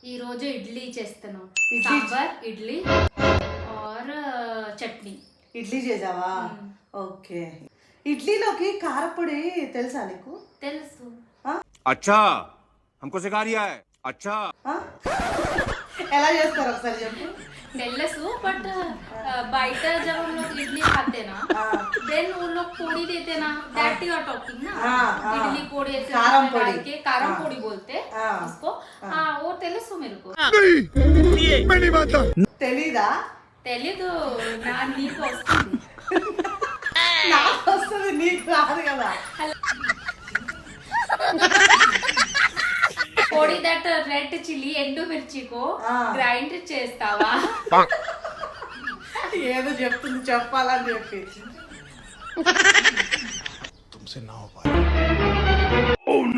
ఈ రోజు ఇడ్లీ చేస్తాను. సాంబార్ ఇడ్లీ और చట్నీ. ఇడ్లీ చేసావా? ఓకే. ఇడ్లీలోకి కారపొడి తెలుసా నీకు? తెలుసు. अच्छा हमको सिखा रिया है. अच्छा ఎలా చేస్తారు ఒకసారి చెప్పు. తెలుసు बट బయట जब हम लोग इडली खाते ना देन वो लोग पोड़ी देते ना दैट यू आर टॉकिंग ना. इडली पोड़ी ऐसे कारम पोड़ी के कारम पोड़ी बोलते उसको. हाँ वो తెలుసు मेरे को. తెలీదా? తెలీదు. నీకు వస్తుంది. నాకు వస్తుంది, నీకు రాదు కదా. పొడి దట్ రెడ్ చిల్లీ ఎండు మిర్చికో గ్రైండ్ చేస్తావా? ఏదో చెప్తుంది చెప్పాలని చెప్పి.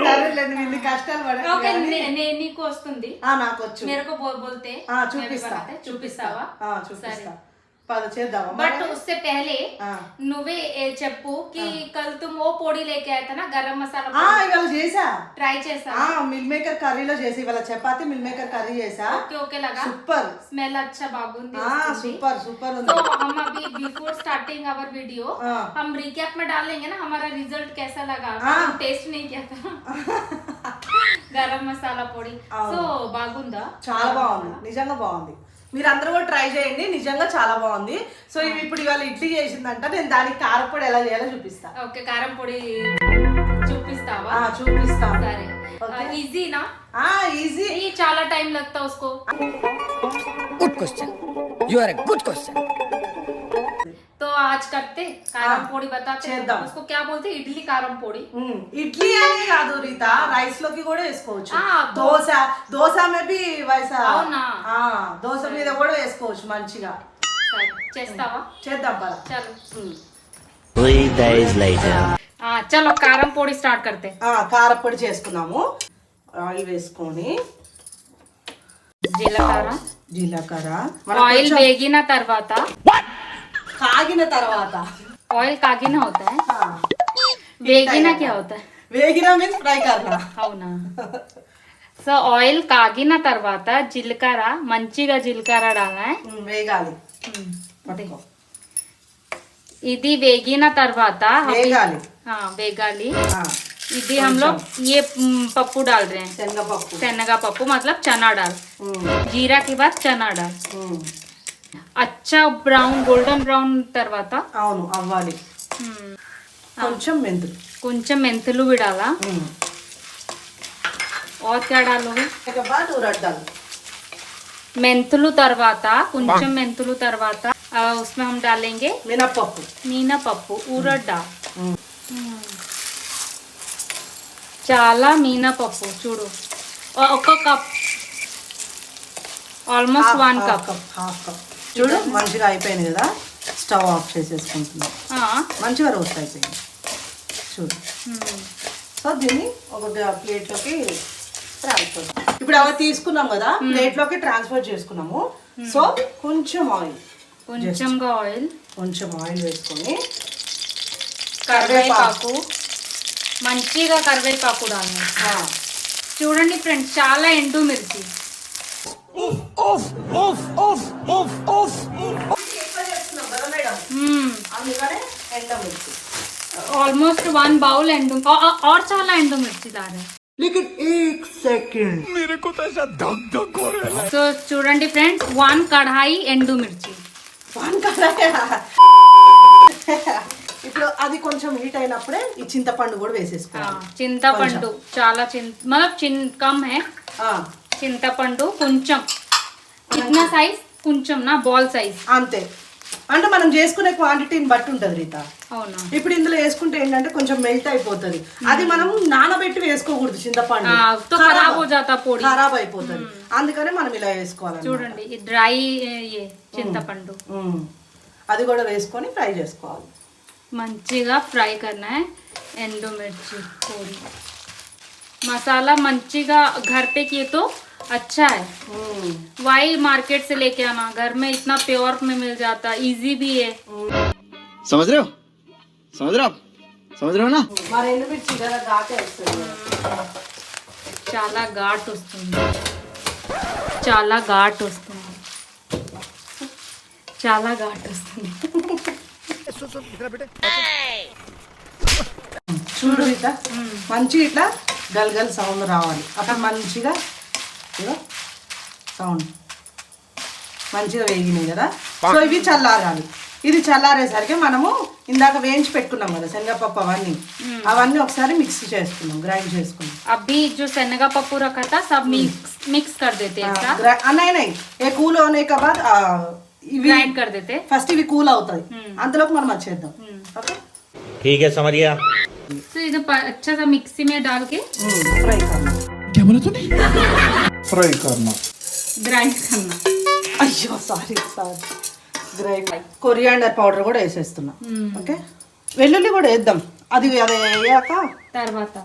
సరేలేదు, ఇన్ని కష్టాలు ఓకే పడే నీకు వస్తుంది. నాకు వచ్చు. मेरे को बोलते చూపిస్తా. చూపిస్తావా? చూపిస్తా. పద చేద్దామా? बट उससे पहले నువ్వే చెప్పు कि कल तुम वो पोड़ी लेके आया था ना गरम मसाला. ఇవాళ చేసా. ట్రై చేసా. మిల్ మేకర్ కర్రీలో చేసి ఇవాళ చపాతి మిల్ మేకర్ కర్రీ చేసా. ओके ओके लगा. సూపర్. स्मेल अच्छा बागुंदी. సూపర్ సూపర్ ఉంది. तो हम अभी बिफोर स्टार्टिंग आवर वीडियो हम रिकैप में डालेंगे ना हमारा रिजल्ट कैसा लगा. टेस्ट नहीं किया था गरम मसाला पोड़ी. సో బాగుందా? చాలా బాగుంది, నిజంగా బాగుంది. మీరు అందరూ కూడా ట్రై చేయండి, నిజంగా చాలా బాగుంది. సో ఇవి ఇప్పుడు ఇవాళ ఇడ్లీ చేసిందంట, నేను దానికి కారపొడి ఎలా చేయాలో చూపిస్తా. ఓకే కారం పొడి చూపిస్తావా? చూపిస్తా. సరే. ఈజీ ना? ఈజీ. ये చాలా टाइम लगता उसको. Good question, you are a good question. तो आज करते कारम पोड़ी बताते हैं. उसको क्या बोलते हैं? इडली कारम पोड़ी. ఇడ్లీ అని కాదు రీతా, రైస్ లోకి కూడా వేసుకోవచ్చు. దోశ మే బి వైసా. అవునా? దోశ మీద కూడా వేసుకోవచ్చు మంచిగా. సరే చేస్తావా? చేద్దాం పద. చలో 3 days later. చలో కారం పొడి స్టార్ట్ करते. కారపొడి చేసుకున్నాము. ఆయిల్ వేసుకొని జీలకర్ర ఆయిల్ వేగిన తర్వాత కాగిన తర్వాత ऑयल कागिना होता है. वेगिना क्या होता है? వేగిన మీన్స్ ఫ్రై करना. అవునా? సో ఆయిల్ కాగిన తర్వాత జీలకర్ర మంచిగా జీలకర్ర డాలా. వేగాలి. ఇది వేగిన తర్వాత వేగాలి. వేగాలి. ఇది हम लोग ये पप्पू डाल रहे हैं. शनगा पप्पू मतलब चना डाल. जीरा के बाद चना डाल. अच्छा బ్రౌన్ గోల్డెన్ బ్రౌన్ తర్వాత అవును అవ్వాలి. కొంచెం మెంతులు విడాలా. और क्या डालोगे? మెంతులు తర్వాత కొంచెం మెంతులు తర్వాత उसमें हम डालेंगे మినపప్పు उड़द दाल. చాలా మినపప్పు చూడు. ఒక cup almost 1 cup. Half cup చూడు. మంచిగా అయిపోయింది కదా, స్టవ్ ఆఫ్ చేసేసుకుంటున్నాం. మంచిగా రోస్ట్ అయిపోయింది చూడు. సో దీన్ని ఒక ప్లేట్లోకి ట్రాన్స్ఫర్. ఇప్పుడు అవి తీసుకున్నాం కదా, ప్లేట్లోకి ట్రాన్స్ఫర్ చేసుకున్నాము. సో కొంచెం ఆయిల్ వేసుకొని కరివేపాకు మంచిగా కరివేపాకు డాలి. చూడండి ఫ్రెండ్స్, చాలా ఎండు మిర్చి. ऑलमोस्ट 1 बाउल एंडू और చాలా ఎండు మిర్చి దారే. लेकिन 1 सेकंड मेरे को तो ऐसा धक धक हो रहा है. సో చూడండి ఫ్రెండ్స్, 1 కడాయి ఎండు మిర్చి. ఇప్పుడు అది కొంచెం హీట్ అయినప్పుడే ఈ చింతపండు కూడా వేసేసుకోవాలి. చింతపండు చాలా కమ్ హై. చింతపండు కొంచెం కిतना సైజ్, కొంచెం నా బాల్ సైజ్ అంతే. అంటే మనం చేసుకునే క్వాంటిటీని బట్టి ఉంటది రీతా. అవునా? ఇప్పుడు ఇందులో వేసుకుంటే ఏంటంటే కొంచెం మెల్ట్ అయిపోతుంది. అది మనం నానబెట్టి వేసుకోకూడదు, చింతపండు ఖరాబ్ అయిపోతుంది. అందుకనే మనం ఇలా వేసుకోవాలి. చూడండి డ్రై చింతపండు. అది కూడా వేసుకొని ఫ్రై చేసుకోవాలి. మంచిగా ఫ్రై करना है. ఎండు మిర్చి పొడి మసాలా మంచిగా घर पे किए तो अच्छा है. वाई मार्केट से लेके आना, घर में इतना प्योर में मिल जाता, इजी भी है. समझ रहे हो ना? మరి ఎండుమిర్చి కదా ఘాటే వస్తుంది, చాలా ఘాట్ వస్తుంది. చాలా ఘాట్ వస్తుంది, చాలా ఘాట్ వస్తుంది. చూడు ఇట్లా మంచిగా ఇట్లా గల్గల్ సౌండ్ రావాలి. అప్పుడు మంచిగా ఇగో సౌండ్ మంచిగా వేగినాయి కదా. సో ఇవి చల్లారాలి. ఇది చల్లారేసరికి మనము ఇందాక వేయించి పెట్టుకున్నాం కదా శనగపప్పు, అవన్నీ ఒకసారి మిక్స్ చేసుకున్నాం, గ్రైండ్ చేసుకున్నాం. अभी जो शनगा पप्पू रखा था सब मिक्स कर देते हैं, नहीं ये कूल होने के बाद ఇవి ग्राइंड कर देते. ఫస్ట్ ఇవి కూల్ అవుతాయి, అంతలోపు మనం వచ్చేద్దాం. ఓకే ठीक है समझ गया. तो इधर अच्छा सा मिक्सी में डाल के ఫ్రై करना. फ्राई करना. ग्राइंड करना. అయ్యో సారీ గ్రైండ్. కొరియాండర్ పౌడర్ కూడా వేసేస్తున్నా. ఓకే వెల్లుల్లి కూడా వేద్దాం. అది వేయాక తర్వాత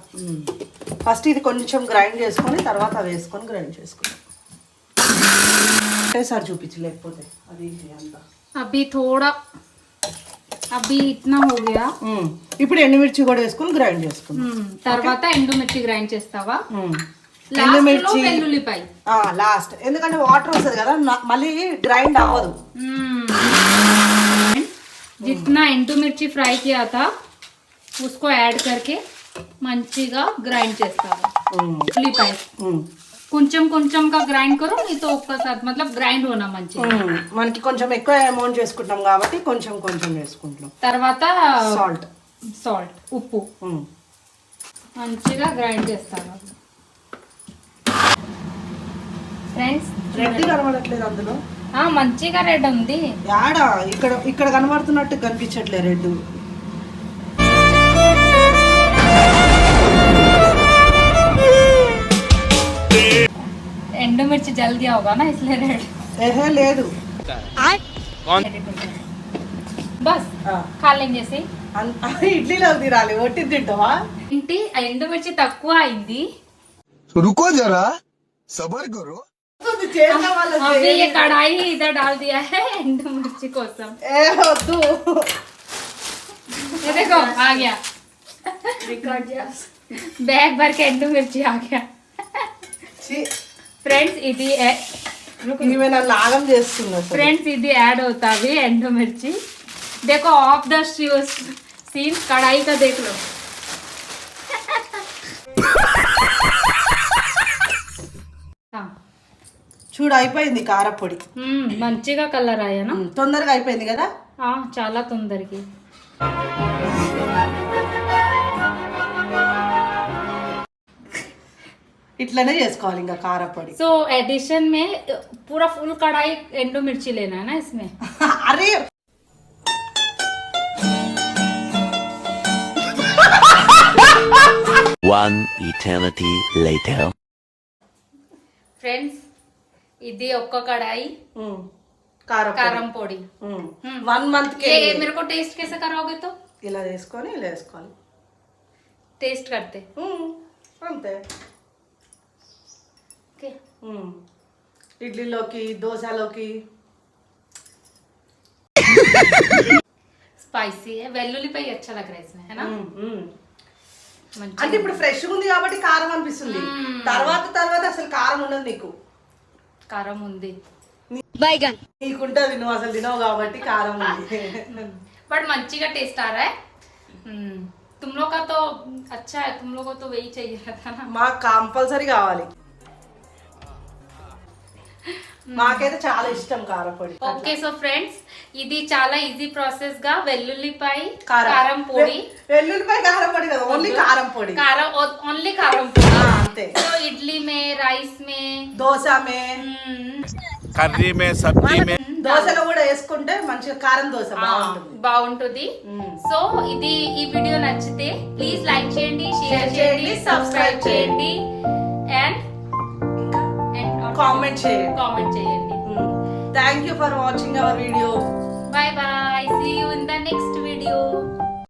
ఫస్ట్ ఇది కొంచెం గ్రైండ్ చేసుకొని తర్వాత వేసుకొని గ్రైండ్ చేసుకుందాం. ఒకటేసారి చూపించు, లేకపోతే అది అంతా. అभी ఇట్నా हो गया. ఇప్పుడు ఎండుమిర్చి కూడా వేసుకొని గ్రైండ్ చేసుకుందాం. తర్వాత ఎండుమిర్చి గ్రైండ్ చేస్తావా? ఎండుమిర్చి వెల్లుల్లిపాయ లాస్ట్, ఎందుకంటే వాటర్ వస్తుంది కదా, మళ్ళీ గ్రైండ్ అవ్వదు. जितना ఎండు మిర్చి ఫ్రై किया था उसको ऐड करके మంచిగా గ్రైండ్ చేస్తావా? ఉల్లిపాయ కొంచెం కొంచెంగా గ్రైండ్ కరు, నీతో ఒక్కసారి मतलब గ్రైండ్ होना మంచిగా. మనకి కొంచెం ఎక్కువ అమౌంట్ చేసుకుంటాం కాబట్టి కొంచెం కొంచెం వేసుకుంటాం. తర్వాత సాల్ట్ ఉప్పు మంచిగా గ్రైండ్ చేస్తావా? ఫ్రెండ్స్ రెడ్ కనబడట్లేదు అందులో. మంచిగా రెడ్ ఉంది. యాడా ఇక్కడ ఇక్కడ కనబడుతున్నట్టు కనిపించట్లేదు రెడ్. ఎండుమిర్చి జల్దీ होगा ना इसलिए रेड. ఏహే లేదు. బస్ ఖా लेंगे से. ఇడ్లీలో తినాలి, ఒట్టి తింటావా? ఏంటి ఎండుమిర్చి తక్కువ అయింది. रुको जरा सबर करो. अभी ये कढ़ाई इधर डाल दिया है ఎండు మిర్చి కోసం. ఏ వద్దు. ये देखो आ गया बैग भर के ఎండు మిర్చి आ गया. ఫ్రెండ్స్ ఇది ఈమె నన్ను ఆగం చేస్తుంది. ఫ్రెండ్స్ ఇది యాడ్ అవుతావి ఎండు మిర్చి. देखो ऑफ द सीन कढ़ाई का देख लो. చూడు అయిపోయింది కారపొడి. మంచిగా కలర్ అయ్యానా? తొందరగా అయిపోయింది కదా. చాలా తొందరకి. ఇట్లనే చేసుకోవాలి ఇంకా కారపొడి. సో एडिशन में पूरा फुल कढ़ाई ఎండు మిర్చి लेना है ना इसमें. అరే One eternity later. ఫ్రెండ్స్ ఇది ఒక్క కడాయి కారం పొడి. 1 month के ये मेरे को टेस्ट कैसे कराओगे? तो ఇలా వేసుకొని ఇలా వేసుకోవాలి. टेस्ट करते అంతే. ओके. ఇడ్లీలోకి దోశలోకి स्पाइसी है. వెల్లుల్లిపాయ अच्छा लग रहा है इसमें है ना. అంటే ఇప్పుడు ఫ్రెష్ ఉంది కాబట్టి కారం అనిపిస్తుంది. తర్వాత అసలు కారం ఉండదు నీకు. కారం ఉంది నీకుంటది, నువ్వు అసలు తినవు కాబట్టి కారం ఉంది. बट మంచిగా టేస్ట్ आ रहा है. तुम लोग का तो अच्छा है, तुम लोगों को तो वही चाहिए था ना. మాకు కంపల్సరీ కావాలి. మాకైతే చాలా ఇష్టం కారపొడి. ఓకే సో ఫ్రెండ్స్ ఇది చాలా ఈజీ ప్రాసెస్ గా వెల్లుల్లిపాయ కారం పొడి. వెల్లుల్లిపాయ కారం పొడి కదా, ఓన్లీ కారం పొడి. ఓన్లీ కారం పొడి అంతే. సో ఇడ్లీ మే, రైస్ మే, దోశ మే, కర్రీ మే, సబ్జీ మే, దోశలో కూడా వేసుకుంటే మంచిగా కారం దోశ బాగుంటుంది. సో ఇది ఈ వీడియో నచ్చితే ప్లీజ్ లైక్ చేయండి, షేర్ చేయండి, సబ్స్క్రైబ్ చేయండి అండ్ కామెంట్ చేయండి. చేయండి. Thank you for watching our video. Bye bye. See you in the next video.